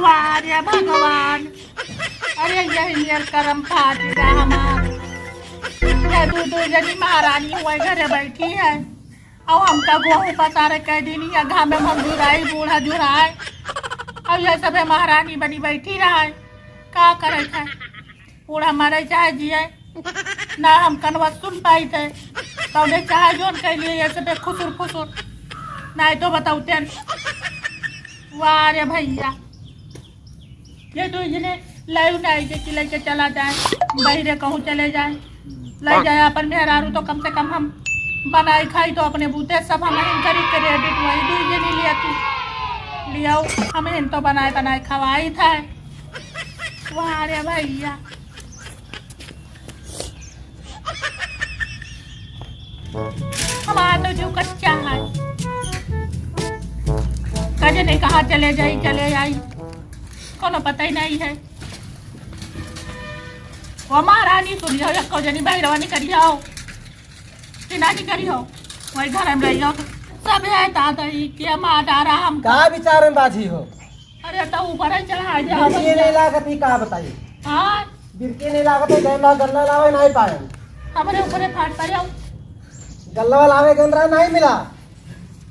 वाह भगवान। अरे यही यार कर्म फाटेगा हमार। ये दू जनी महारानी हुए घरे बैठी है और हमका गोहूँ पसारे कह दिन या घाम में मजदूराई बूढ़ा जुराए और ये सब महारानी बनी बैठी रहा है। का करे थे बूढ़ा मरे चाहे जिए ना हम कनवा सुन पाई थे तो चाहे जोन कह लिए ये सब खुसुर खुसुर नहीं तो बताओ तेन। वाह रे भैया ये तो इन्हें लाइव नहीं के लेके चला जाए बहिरे कहूँ चले जाए ले जाए अपन मेहरारू तो कम से कम हम बनाई खाई तो अपने बूते सब हम खरीद के रेडिट वही दू जनी लिया तू लिया हमें तो बनाए खवाई था। वाह रे भैया हमारा तो जो कच्चा है कजे नहीं कहा चले आई कोनो पता ही नहीं है। वो महारानी सुन जाओ या जनी बहरवानी करी हो सिनानी करी हो वही घर में रही हो सब है दादाई के मादारा हम का विचार में बाजी हो। अरे तो ऊपर ही चढ़ा जाओ बिरके नहीं लागत ही का बताई। हां बिरके नहीं लागत है गल्ला लावे नहीं पाए हमारे ऊपर फाट पर जाओ गल्ला लावे गंदरा नहीं मिला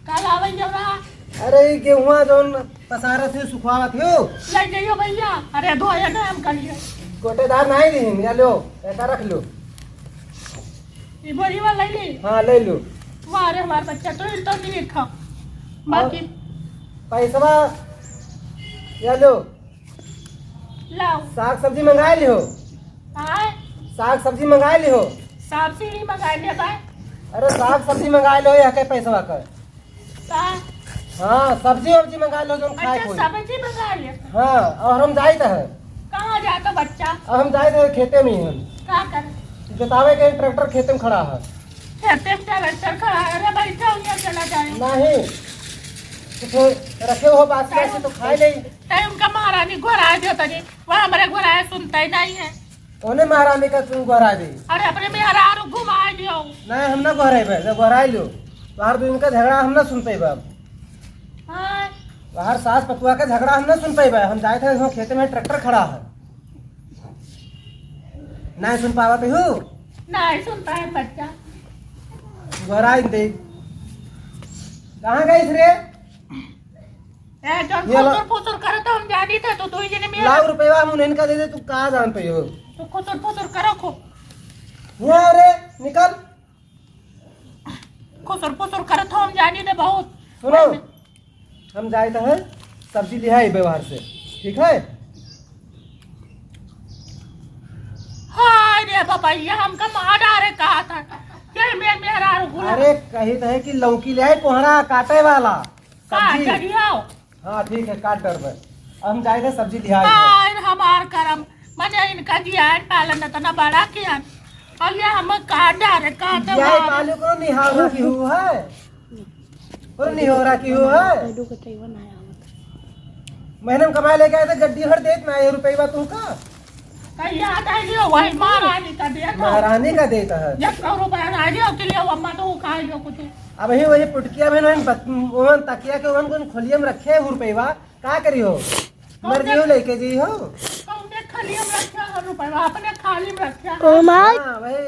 कल आवे जब रहा। अरे गेहुआ जोन पसारे थे सुखवावत हो ले जाइयो भैया। अरे धोया ना हम कलिए गोटेदार नहीं दी मिला लो ऐसा रख लो ये बोरी वाला ले ली। हाँ ले लो। वाह रे हमारा बच्चा तो नहीं लिखा बाकी पैसा या लो लाओ साग सब्जी मंगा ली हो। हां साग सब्जी मंगा ली हो। साग सीढ़ी मंगा ले भाई। अरे साग सब्जी मंगा लो या के पैसा कर साग हाँ सब्जी वब्जी मंगा लो जो खाए अच्छा कोई। सब्जी मंगा ले। हाँ और हम जाए थे कहाँ जाता बच्चा अब हम जाए थे खेते में ही हम क्या कर जोतावे के ट्रैक्टर खेते में खड़ा है। खेते में ट्रैक्टर खड़ा है। अरे बैठा हूँ चला जाए नहीं कुछ रखे हो बात से तो खाए नहीं तय उनका महारानी घोरा दे तनी वह हमारे घोरा सुनता ही नहीं है। ओने महारानी का तुम घरा दी अरे अपने मेहरारू घुमा दियो नहीं हम ना घरे पे जब घरा लो बाहर दिन का झगड़ा हम ना सुनते बाब हां बाहर सास पतुआ का झगड़ा हम ना सुन पाए हम जाए थे हम खेते में ट्रैक्टर खड़ा है नहीं सुन पावा तो हूँ नहीं सुनता है बच्चा। घरा दे कहाँ गई रे ए जन फुसुर फुसुर करे तो हम जानी थे तो ही जने मेरा लाख रुपया हम उन्हें का दे दे तू कहाँ जान पे हो तो फुसुर फुसुर करो खो यहाँ रे निकल फुसुर फुसुर करे तो हम जानी थे बहुत। सुनो हम जाए थे सब्जी लिया है व्यवहार से ठीक है। हाय रे बाबा ये हमका मारा रे कहा था ये मेरा अरे कही तो है कि लौकी ले आए कोहरा काटे वाला सब्जी करियो। हाँ ठीक है काट डर पर हम जाए थे सब्जी लिया हाय हमार करम मने इनका जियान पालन तना बड़ा किया और ये हम काट डारे काट ये पालू को निहाल रखी हुआ है और नहीं हो रहा की हुआ है महीने में कमाए लेके आए थे गड्डी हर देत में रुपये तुमका कहीं याद आई लियो वही महारानी का दिया महारानी का देता है 100 रुपया आ लियो के लिए अम्मा तो खा लियो कुछ अब वही पुटकिया में ओवन तकिया के ओवन को खोलिए में रखे रुपया का करी हो मर्जी हो लेके जी हो तुमने खाली में रखा रुपया अपने खाली में रखा हां वही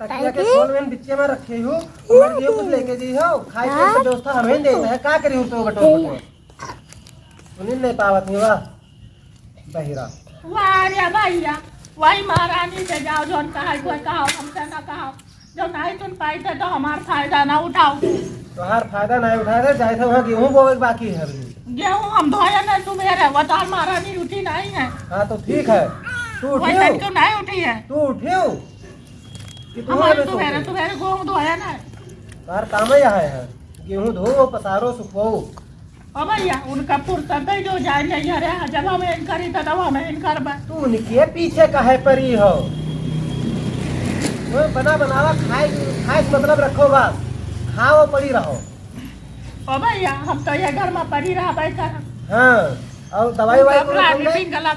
तकिया के खोल में बिच्चे में रखे हो मर्जी हो कुछ लेके जी हो खाए के दोस्त हमें देता है का करी हो तो बटो उन्हें नहीं पावत नहीं वाह बहिरा। वाह रे भैया वही महारानी से जाओ जो कहा हमसे ना कहा जो नहीं सुन पाई थे तो हमारा फायदा ना उठाओ तुम्हार फायदा नहीं उठा रहे जाए थे वहाँ गेहूँ बोए बाकी है अभी गेहूँ हम धोया नहीं तुम्हें वो तो महारानी उठी नहीं है। हाँ तो ठीक है तू वही उठियो क्यों नहीं उठी है तू उठियो हमारे तुम्हारे गेहूँ धोया ना तार काम ही है गेहूँ धो पसारो सुखो ओ भैया उनका फुर्सत है जो जाए नहीं अरे जब हम इन करी तो हम इन कर तू उनके पीछे कहे परी हो वो बना बनावा खाए खाए मतलब रखो बस खाओ पड़ी रहो। ओ भैया हम तो ये घर में पड़ी रहा बैठा। हाँ और दवाई वाई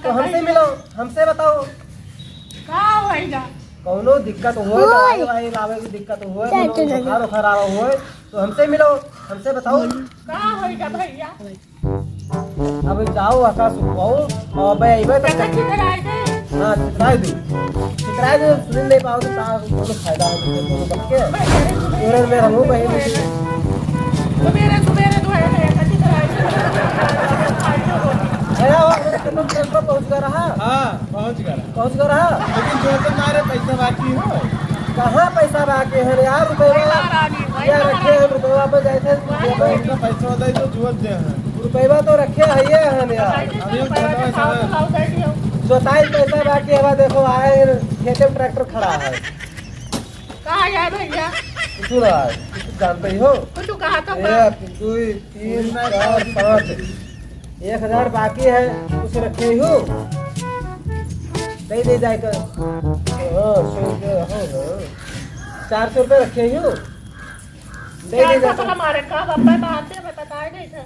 तो हमसे मिलो हमसे बताओ का होएगा कौनो दिक्कत हो दवाई वाई लावे की दिक्कत हो बुखार उखार आवा हो तो हमसे मिलो हमसे बताओ का होएगा भैया। अब जाओ आकाश सुखाओ और मैं अइबे देखा तक चितराए थे हां चित्राई दे सुन नहीं पाओ तो दोनों फायदा है दोनों बच्चे और मैं रहूं भाई सवेरे सवेरे तो है देखा चितराए आया हो तुम ट्रेन पर पहुंच गया रहा हाँ पहुँच गया पहुंच गया रहा लेकिन जो तो मारे पैसा बाकी हो कहाँ पैसा बाकी है यार रुपये या रखे हैं रुपये वापस जाए थे उनका पैसा होता है तो जुवत दे हैं रुपये तो रखे है यार स्वताई पैसा बाकी है देखो आए खेते में ट्रैक्टर खड़ा है कहाँ गया भैया सुन जानते ही हो कुछ कहा था 1 2 3 4 5 1000 बाकी है कुछ रखे ही हो दे जाएगा 400 रुपये रखे ही हो दे जाएगा हमारे का बाबा बात है बताए नहीं थे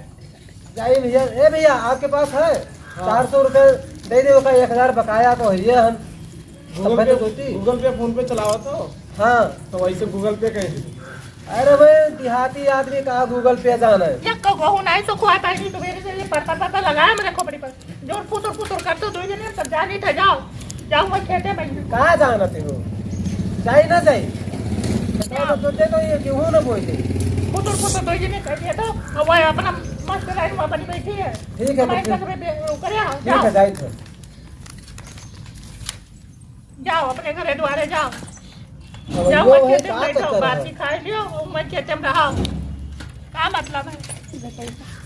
जाइए भैया ए भैया आपके पास है 400 रुपये दे दे का 1000 बकाया तो है हम गूगल पे फोन पे चलाओ तो हाँ तो वैसे गूगल पे कैसे अरे भाई देहाती आदमी कहाँ गूगल पे जाना है या कहूँ नहीं तो खुआ पाएगी तो मेरे से ये पता लगाया मेरे खोपड़ी पर जोर फुटुर कर तो 2 जने तब जा नहीं था जाओ जाऊंगा खेते में कहाँ जाना थे वो जाए ना जाए सोचे तो ये गेहूँ ना बोई थे फुटुर 2 जने कर दिया तो अब वो अपना मस्त लाइन में अपनी बैठी है ठीक है ठीक है जाए थे जाओ अपने घरे द्वारे जाओ अब जाओ वो मैं है खेते में का बैठो चक्कर बासी है खाए लियो मैं खेते में रहा क्या मतलब है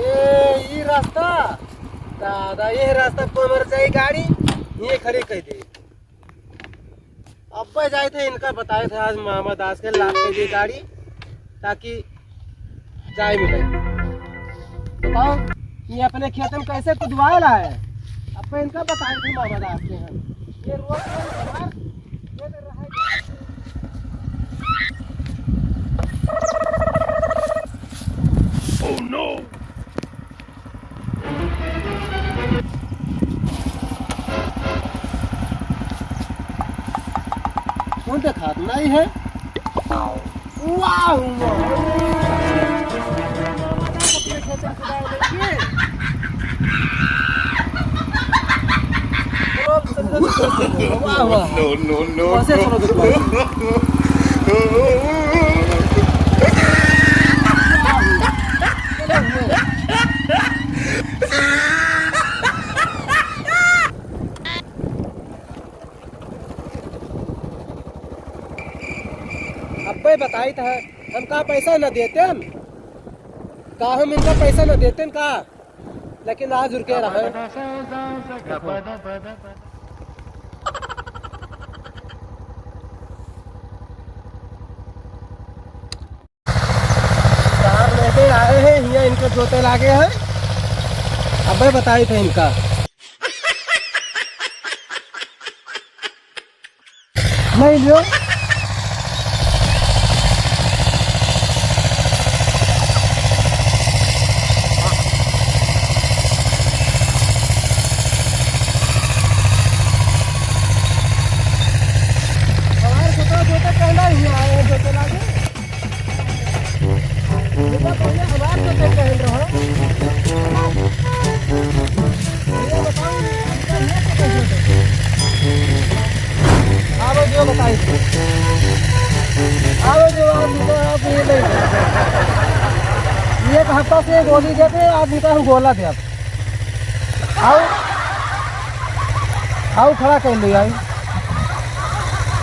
ये रास्ता दादा ये रास्ता पर जाए गाड़ी ये खड़ी कह दे अब जाए थे इनका बताए थे आज मामा दास के लाभ कह दी गाड़ी ताकि जाए मिले बताओ ये अपने खेत में कैसे कुदवा रहा है अब इनका बताए थे मामा दास के हम ये रोड कौन देखा नहीं है वाह अब्बे बताई था हम का पैसा न देते हम का हम इनका पैसा न देते का लेकिन आज रुके रहे चार लेके आए हैं यहाँ इनके जोते लागे हैं अब्बे बताई थे इनका नहीं लियो एक हफ्ता से गोली देते आज इनका हम गोला दे आओ आओ खड़ा कर लिया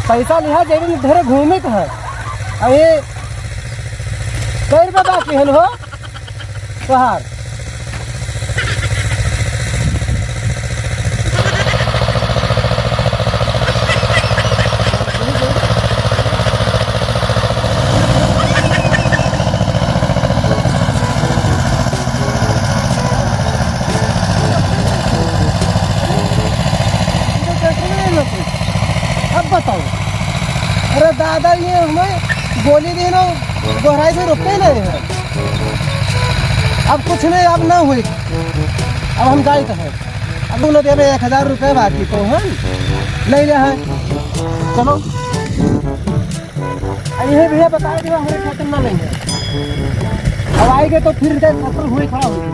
पैसा लिहा जेबी में ढेरे घूमे का है अरे कई रुपये बाकी है हो तोहार अब बताओ। अरे दादा ये हमें गोली दी ना, दोहराई से रुकते नहीं है। अब कुछ नहीं, अब ना हुई, अब हम जाए कहें। अब उन्होंने दे में 1000 रुपये बाकी तो हम ले ले हैं। चलो ये भैया बताए कि हमारे खाते में ना लेंगे। अब आएंगे तो फिर फसल हुई खड़ा होगी।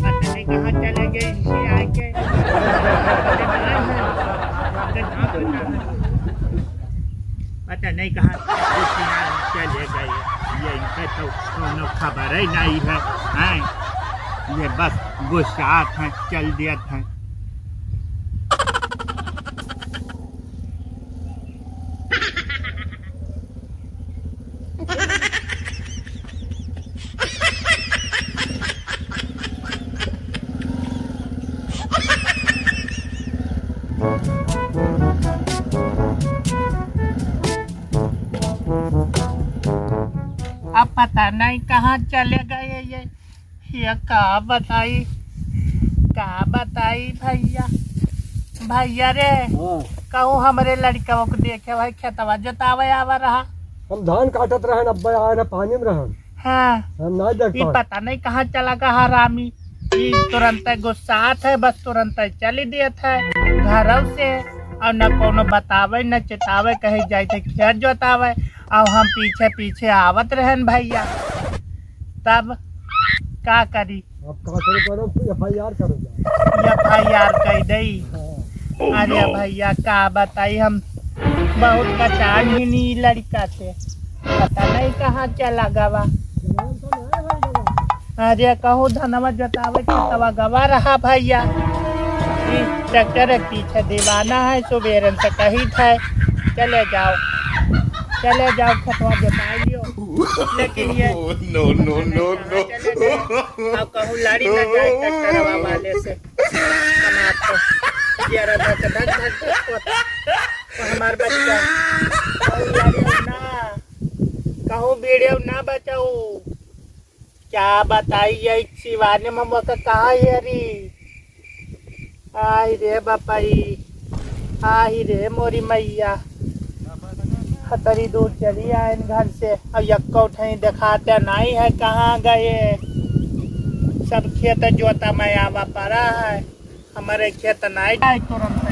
पता नहीं कहाँ चले गए इसी आके। पता नहीं कहाँ चले गए, ये इनका तो कोनो खबर ही नहीं है, हैं? ये बस गुस्सात हैं, चल दिया था। अब पता नहीं कहाँ चले गए ये का बताई भैया। भैया रे कहूँ हमरे लड़का को देखे भाई खेतवा जोतावे आवा रहा। हम धान काटत रहे, अब्बा आए ना पानी में रहन। हाँ हम ना देख ये पता नहीं कहाँ चला गया रामी। ये तुरंत गुस्सात है, बस तुरंत चली देत है घरों से, और न कोनो बतावे न चेतावे, कहीं जाए थे खेत जोतावे, और हम पीछे पीछे आवत रहन भैया। तब का करी? अब का करो FIR करो। FIR कर दई। अरे भैया का बताई, हम बहुत पहचान ही नहीं लड़का से, पता नहीं कहाँ चला गवा। अरे कहूँ धनवा जोतावे खेतवा गवा रहा भैया। ट्रैक्टर पीछे दीवाना है, सुबेरन से कही था चले जाओ खेतवा जोता लियो, लेकिन ये अब कहूँ लड़ी न जाए ट्रैक्टरवा वाले से। हमार बच्चा कहूँ वीडियो ना बचाओ, क्या बताइए शिवानी मम्मा का कहा है री। आई रे बापाई, आई रे मोरी मैया, खतरी दूर चली आए घर से, अब यक्को ठही दिखाते नहीं है कहाँ गए। सब खेत जोता में आवा पड़ा है, हमारे खेत नहीं तुरंत।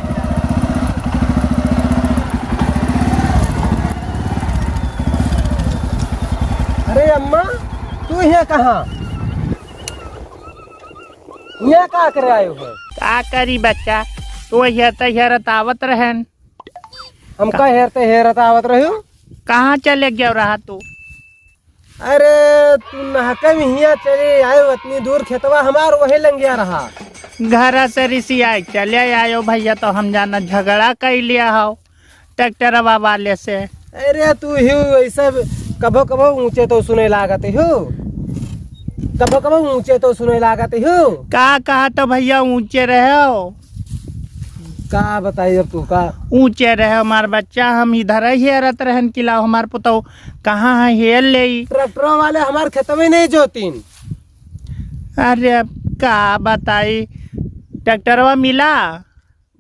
अरे अम्मा तू यहाँ कहाँ, यहाँ का करे आयो है? का करी बच्चा, तो हेरत आवत रहन। हम का हेरत आवत रहो। कहाँ चले गया रहा तू? अरे तू नहका में हिया चले आयो, इतनी दूर खेतवा हमार वही लंगिया रहा। घर से ऋषि आए चले आयो भैया, तो हम जाना झगड़ा कर लिया हो ट्रैक्टर वाले से। अरे तू ही ऐसा कभो कभो ऊंचे तो सुने लागते हो, कभो कभो ऊंचे तो सुने लागते हो। का कहा तो भैया ऊंचे रहे हो? का बताइए तू का ऊंचे रहे हमार बच्चा, हम इधर ही हेरत रहन किला हमार पुतो कहाँ है हेल ले। ट्रैक्टर वाले हमार खेत में नहीं जोतीन। अरे का बताई, ट्रैक्टरवा मिला?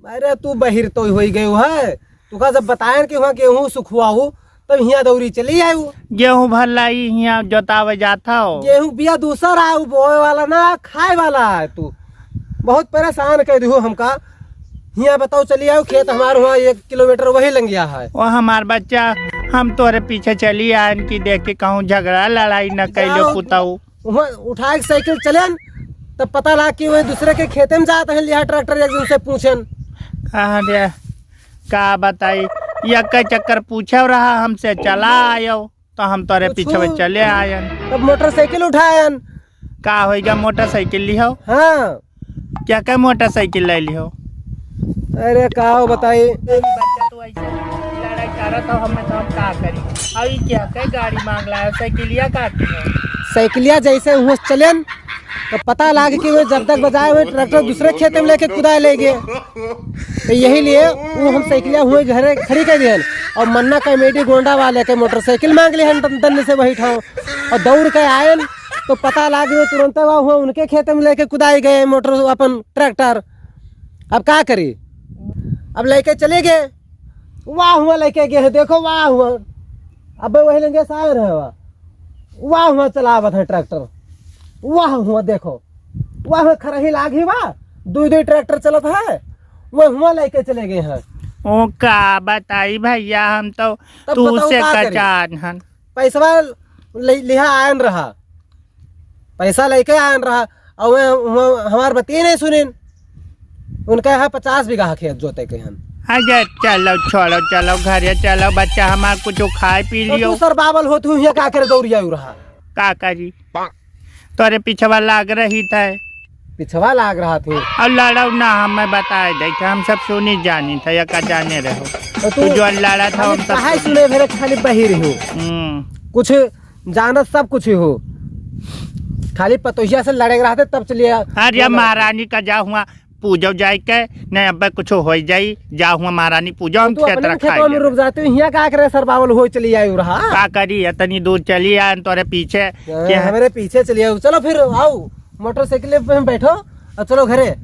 अरे तू बहिर तो हो गए है, तू का जब बताए कि वहाँ गेहूँ सुखवाऊ तब यहाँ दौरी चली आयु। गेहूँ भर लाई यहाँ जोतावे जाता हो। गेहूँ बिया दूसरा आयु, बोए वाला ना खाए वाला है। तू बहुत परेशान कर दू हमका। यहाँ बताओ चली आयु, खेत हमारे वहाँ 1 किलोमीटर वही लग गया है। वो हमार बच्चा हम तोरे पीछे चली आए कि देख के कहूँ झगड़ा लड़ाई न कैलो पुताऊ। वहाँ उठा के साइकिल चलेन तब पता लगा कि वही दूसरे के खेते में जाते हैं लिया ट्रैक्टर, एक दिन से पूछन। अरे का बताई, एक चक्कर पूछे रहा हमसे, चला आयो तो हम तोरे पीछे चले आयन। तब मोटरसाइकिल उठायन। का होगा मोटरसाइकिल लिहो? हाँ क्या क्या मोटरसाइकिल ले लिहो? अरे का बताई, बच्चा तो ऐसे लड़ाई करत हो, हमें तो हम का करी। अभी क्या कई गाड़ी मांग ला है, साइकिलिया काटी है। साइकिलिया जैसे वहाँ चलेन तो पता लगा कि वो जब तक बजाए हुए ट्रैक्टर दूसरे खेत में लेके कुदाए ले गए। तो यही लिए वो हम साइकिलिया हुए घर खड़ी कर दिए और मन्ना कमेटी गोंडा वाले के मोटरसाइकिल मांग लिए दंड से वही ठाओ और दौड़ के आए तो पता लगा तुरंत हुआ उनके खेत में लेके कुदाए गए मोटर अपन ट्रैक्टर। अब क्या करी, अब लेके चले गए वाह हुआ लेके गए हैं, देखो वाह हुआ। अब वही लेंगे साए रहे वाह हुआ चलावत है ट्रैक्टर, वाह हुआ देखो, वाह हुआ खरही लागी वाह, दो ट्रैक्टर चलत है, वो हुआ लेके चले गए हैं। ओ का बताई भैया, हम तो तब तू बताओ से का करी? कचान हन। पैसा लिहा आयन रहा, पैसा लेके आयन रहा, और हमार बतिए नहीं सुनिन। उनका यहाँ 50 बीघा खेत जोते के हन। अरे चलो छोड़ो, चलो घरे चलो, बच्चा हमार कुछ खाए पी लियो। तू सर बाबल हो तू यहाँ का करे दौड़िया रहा, काका जी तोरे पिछवा लाग रही था पिछवा लाग रहा थी। और लड़ाऊ ना हमें बताए दे थे, हम सब सुनी जानी था या का जाने रहो। तो तू जो लड़ा था हम सब काहे सुने भेरे खाली बहिर हो, कुछ जानत सब कुछ हो, खाली पतोहिया से लड़े रहते तब चलिए। अरे महारानी का जा हुआ पूजो जाए के नहीं, अब कुछ हो जाई, जा हुआ महारानी पूजो, हम खेत खेतों में रुक जाते हो, यहाँ का करे सर बाबल हो चली आई रहा। का करी इतनी दूर चली आए तोरे पीछे क्या हमारे पीछे चली आओ। चलो फिर आओ मोटरसाइकिल पे बैठो और चलो घरे।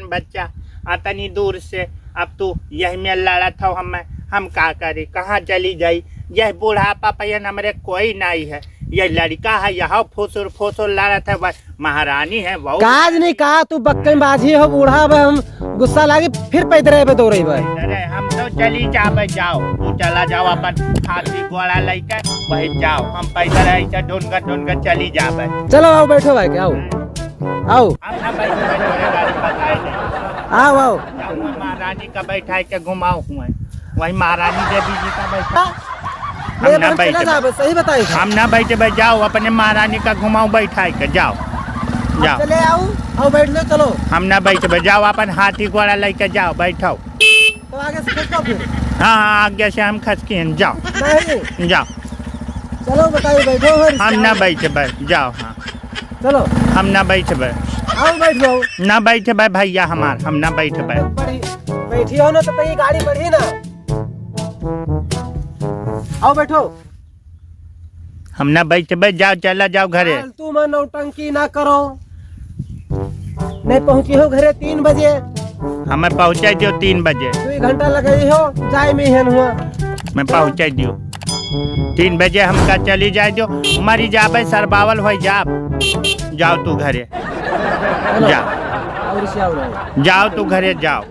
बच्चा इतनी दूर से, अब तू यही में लड़ा था, हम का करी, कहाँ चली जाई। यह बुढ़ापा पैन हमारे कोई नहीं है, यह लड़का है यहाँ फुसुर फुसुर लड़ा था, बस महारानी है वो। काज नहीं कहा तू बक्कन बाजी हो, बूढ़ा हम गुस्सा लागी फिर पैदरे पे दौड़े भाई। अरे हम तो चली जाबे, जाओ तू चला जाओ अपन हाथी घोड़ा लेके वही जाओ, हम पैदल ऐसे ढूंढकर चली जाबे। चलो आओ बैठो भाई, आओ आओ हम ना बैठे गाड़ी बताए नहीं। आओ आओ। महारानी का बैठा के घुमाओ हुआ, वही महारानी देवी जी का बैठा। ले बहन चला जा, सही बताई। हम ना बैठे भाई, जाओ अपने महारानी का घुमाओ बैठा के, जाओ जाओ चले आओ, आओ बैठ लो चलो। हम ना बैठे भाई, जाओ अपन हाथी घोड़ा लेके जाओ, बैठो। तो आगे से खसको फिर। हाँ हाँ आगे से हम खसके हैं, जाओ नहीं जाओ। चलो बताइए बैठो फिर। हम ना बैठे भाई, जाओ। हाँ चलो हम ना बैठे भाई, आओ बैठ जाओ। ना बैठे भाई भैया हमार, हम ना बैठे भाई। बैठी हो ना तो ये गाड़ी बढ़ी ना, आओ बैठो। हम ना बैठे भाई, जाओ चला जाओ घरे। तू मैं नौटंकी ना करो, नहीं पहुंची हो घरे 3 बजे, हमें पहुँचा दियो 3 बजे, 2 घंटा लगे हो जाए में हेन हुआ। मैं पहुँचा दियो 3 बजे, हम का चली जाए जो मरी जाबे सरबावल हो जाओ तू घरे, जाओ तू घरे, जाओ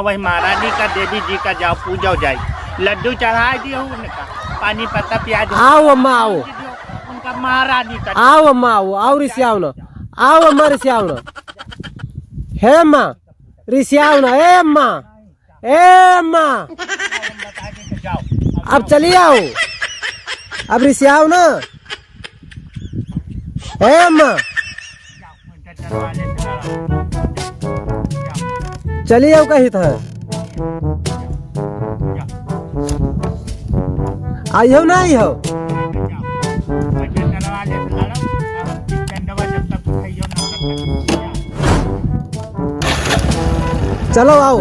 वही महारानी का देवी जी का जाओ पूजो जाए, लड्डू चढ़ा दियो उनका, पानी पत्ता प्याज। आओ अम्मा आओ, उनका महारानी का। आओ अम्मा आओ रिसियाओ ना, आओ अम्मा रिसियाओ ना, हे अम्मा रिसियाओ ना, ए अम्मा अब चलिए आओ, अब रिसियाओ ना, हे अम्मा चलिए आओ कही था। आई हो ना आई हो, चलो आओ।